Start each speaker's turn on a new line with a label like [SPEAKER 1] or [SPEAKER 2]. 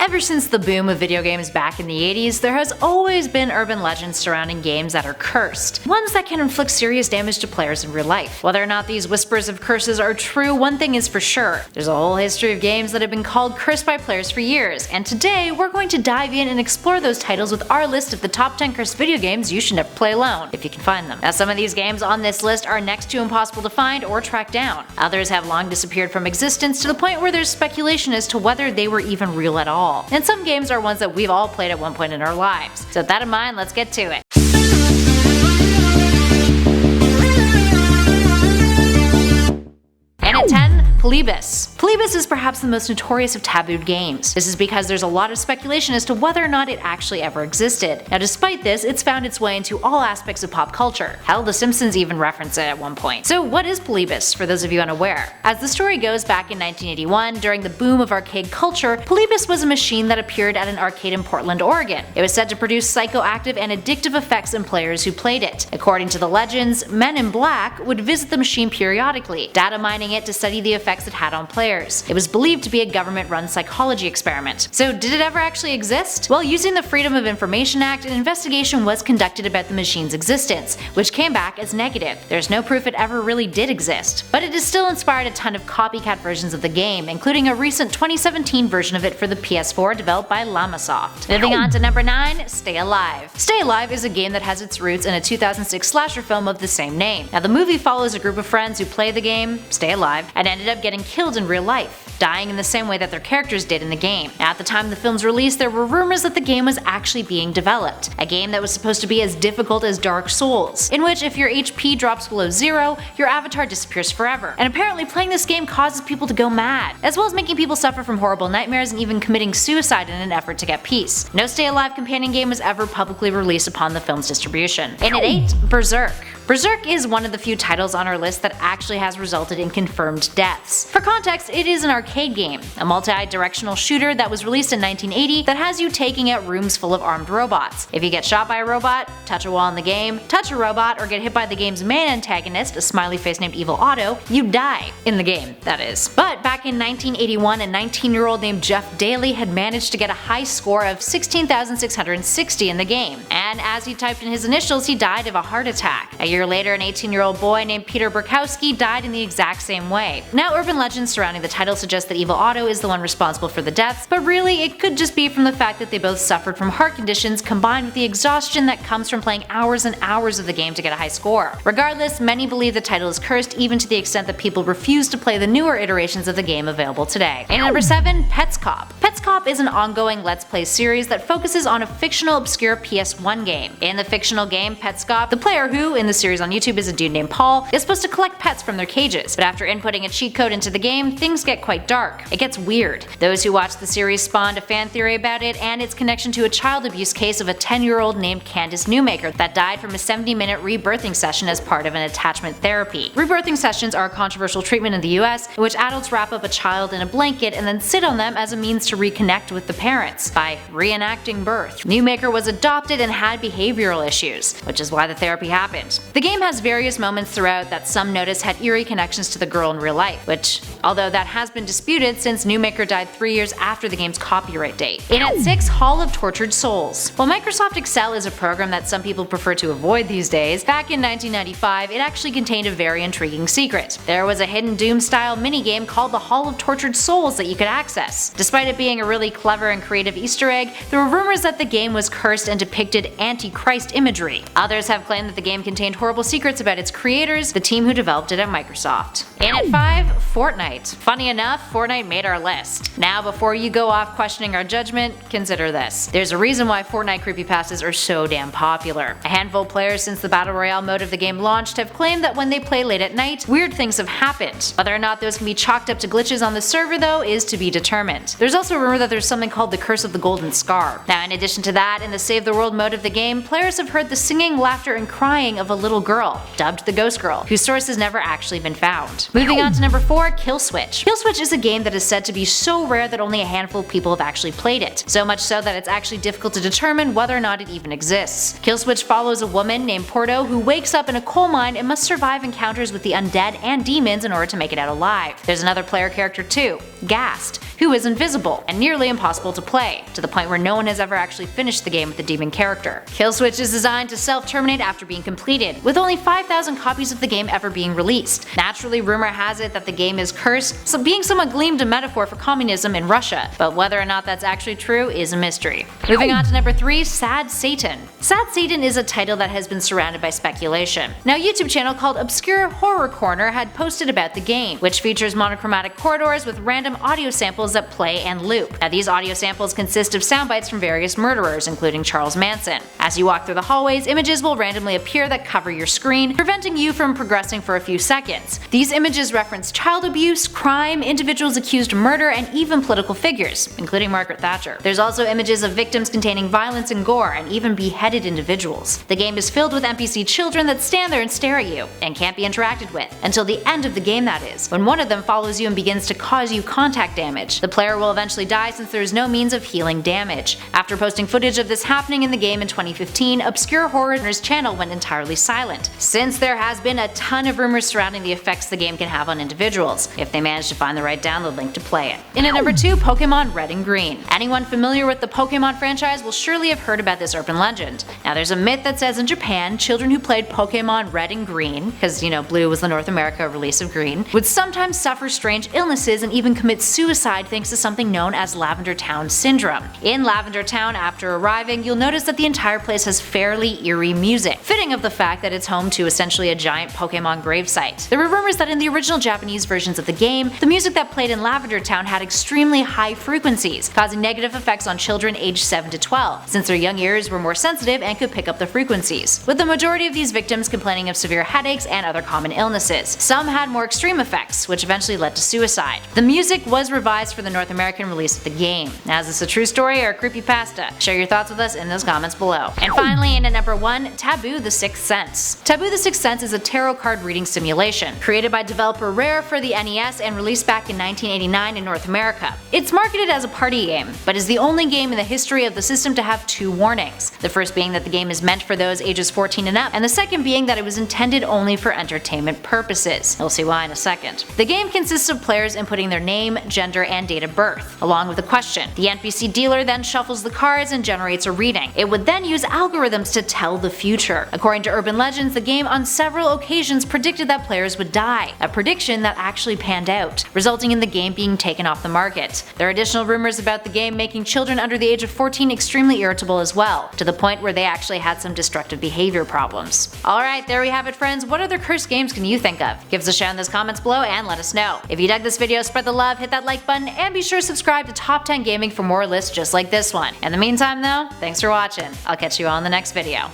[SPEAKER 1] Ever since the boom of video games back in the 80s, there has always been urban legends surrounding games that are cursed, ones that can inflict serious damage to players in real life. Whether or not these whispers of curses are true, one thing is for sure. There's a whole history of games that have been called cursed by players for years, and today we're going to dive in and explore those titles with our list of the top 10 cursed video games you should never play alone, if you can find them. Now, some of these games on this list are next to impossible to find or track down. Others have long disappeared from existence to the point where there's speculation as to whether they were even real at all. And some games are ones that we've all played at one point in our lives. So with that in mind, let's get to it. And at 10, Politis. Politis is perhaps the most notorious of tabooed games. This is because there's a lot of speculation as to whether or not it actually ever existed. Now despite this, it's found its way into all aspects of pop culture. Hell, The Simpsons even referenced it at one point. So what is Politis, for those of you unaware? As the story goes, back in 1981, during the boom of arcade culture, Politis was a machine that appeared at an arcade in Portland, Oregon. It was said to produce psychoactive and addictive effects in players who played it. According to the legends, men in black would visit the machine periodically, data mining it to study the effects it had on players. It was believed to be a government-run psychology experiment. So did it ever actually exist? Well, using the Freedom of Information Act, an investigation was conducted about the machine's existence, which came back as negative. There's no proof it ever really did exist. But it has still inspired a ton of copycat versions of the game, including a recent 2017 version of it for the PS4 developed by Llamasoft. Moving on to number 9, Stay Alive. Stay Alive is a game that has its roots in a 2006 slasher film of the same name. Now the movie follows a group of friends who play the game, Stay Alive, and ended up getting killed in real life, dying in the same way that their characters did in the game. At the time the film's release, there were rumors that the game was actually being developed, a game that was supposed to be as difficult as Dark Souls, in which if your HP drops below 0, your avatar disappears forever. And apparently playing this game causes people to go mad, as well as making people suffer from horrible nightmares and even committing suicide in an effort to get peace. No Stay Alive companion game was ever publicly released upon the film's distribution. And at 8, Berserk. Berserk is one of the few titles on our list that actually has resulted in confirmed deaths. For context, it is an arcade game, a multi-directional shooter that was released in 1980 that has you taking out rooms full of armed robots. If you get shot by a robot, touch a wall in the game, touch a robot, or get hit by the game's main antagonist, a smiley face named Evil Otto, you die. In the game, that is. But back in 1981, a 19-year-old named Jeff Daly had managed to get a high score of 16,660 in the game, and as he typed in his initials, he died of a heart attack. A year later, an 18-year-old boy named Peter Burkowski died in the exact same way. Now, urban legends surrounding the title suggest that Evil Otto is the one responsible for the deaths, but really it could just be from the fact that they both suffered from heart conditions combined with the exhaustion that comes from playing hours and hours of the game to get a high score. Regardless, many believe the title is cursed, even to the extent that people refuse to play the newer iterations of the game available today. And number 7, Pets Cop. Pets Cop is an ongoing Let's Play series that focuses on a fictional obscure PS1 game. In the fictional game Pets Cop, the player, who in the series on YouTube is a dude named Paul, is supposed to collect pets from their cages, but after inputting a cheat code into the game, things get quite dark. It gets weird. Those who watched the series spawned a fan theory about it and its connection to a child abuse case of a 10-year-old named Candace Newmaker that died from a 70-minute rebirthing session as part of an attachment therapy. Rebirthing sessions are a controversial treatment in the US in which adults wrap up a child in a blanket and then sit on them as a means to reconnect with the parents by reenacting birth. Newmaker was adopted and had behavioral issues, which is why the therapy happened. The game has various moments throughout that some notice had eerie connections to the girl in real life, which, although that has been disputed since Newmaker died 3 years after the game's copyright date. And at 6, Hall of Tortured Souls. While Microsoft Excel is a program that some people prefer to avoid these days, back in 1995 it actually contained a very intriguing secret. There was a hidden Doom-style minigame called the Hall of Tortured Souls that you could access. Despite it being a really clever and creative Easter egg, there were rumors that the game was cursed and depicted Antichrist imagery. Others have claimed that the game contained horrible secrets about its creators, the team who developed it at Microsoft. And at 5, Fortnite. Funny enough, Fortnite made our list. Now before you go off questioning our judgment, consider this. There's a reason why Fortnite creepypastas are so damn popular. A handful of players since the Battle Royale mode of the game launched have claimed that when they play late at night, weird things have happened. Whether or not those can be chalked up to glitches on the server though is to be determined. There's also a rumor that there's something called the Curse of the Golden Scar. Now in addition to that, in the Save the World mode of the game, players have heard the singing, laughter, and crying of a little girl, dubbed the Ghost Girl, whose source has never actually been found. Moving on to number 4, Kill Switch. Kill Switch is a game that is said to be so rare that only a handful of people have actually played it, so much so that it's actually difficult to determine whether or not it even exists. Kill Switch follows a woman named Porto who wakes up in a coal mine and must survive encounters with the undead and demons in order to make it out alive. There's another player character too, Ghast, who is invisible and nearly impossible to play, to the point where no one has ever actually finished the game with the demon character. Killswitch is designed to self-terminate after being completed, with only 5,000 copies of the game ever being released. Naturally, rumor has it that the game is cursed, so being somewhat gleamed a metaphor for communism in Russia, but whether or not that's actually true is a mystery. Moving on to number 3, Sad Satan. Sad Satan is a title that has been surrounded by speculation. Now, a YouTube channel called Obscure Horror Corner had posted about the game, which features monochromatic corridors with random audio samples that play and loop. Now, these audio samples consist of soundbites from various murderers, including Charles Manson. As you walk through the hallways, images will randomly appear that cover your screen, preventing you from progressing for a few seconds. These images reference child abuse, crime, individuals accused of murder, and even political figures, including Margaret Thatcher. There's also images of victims containing violence and gore, and even beheaded individuals. The game is filled with NPC children that stand there and stare at you, and can't be interacted with, until the end of the game that is, when one of them follows you and begins to cause you contact damage. The player will eventually die since there is no means of healing damage. After posting footage of this happening in the game in 2015, Obscure Horror's channel went entirely silent, since there has been a ton of rumors surrounding the effects the game can have on individuals, if they manage to find the right download link to play it. In at number 2, Pokemon Red and Green. Anyone familiar with the Pokemon franchise will surely have heard about this urban legend. Now, there's a myth that says in Japan, children who played Pokemon Red and Green, because blue was the North America release of green, would sometimes suffer strange illnesses and even commit suicide thanks to something known as Lavender Town Syndrome. In Lavender Town, after arriving, you'll notice that the entire place has fairly eerie music, fitting of the fact that it's home to essentially a giant Pokemon gravesite. There were rumors that in the original Japanese versions of the game, the music that played in Lavender Town had extremely high frequencies, causing negative effects on children aged 7 to 12, since their young ears were more sensitive and could pick up the frequencies, with the majority of these victims complaining of severe headaches and other common illnesses. Some had more extreme effects, which eventually led to suicide. The music was revised for the North American release of the game. Now, is this a true story or a creepypasta? Share your thoughts with us in those comments below. And finally, in at number 1, Taboo the Sixth Sense. Taboo the Sixth Sense is a tarot card reading simulation, created by developer Rare for the NES and released back in 1989 in North America. It's marketed as a party game, but is the only game in the history of the system to have 2 warnings. The first being that the game is meant for those ages 14 and up, and the second being that it was intended only for entertainment purposes. You'll see why in a second. The game consists of players inputting their name, gender, and date of birth, along with a question. The NPC dealer then shuffles the cards and generates a reading. It would then use algorithms to tell the future. According to urban legends, the game on several occasions predicted that players would die, a prediction that actually panned out, resulting in the game being taken off the market. There are additional rumors about the game making children under the age of 14 extremely irritable as well, to the point where they actually had some destructive behavior problems. Alright, there we have it, friends. What other cursed games can you think of? Give us a shout in those comments below and let us know. If you dug this video, spread the love, hit that like button, and be sure to subscribe to Top 10 Gaming for more lists just like this one. In the meantime though, thanks for watching. I'll catch you all in the next video.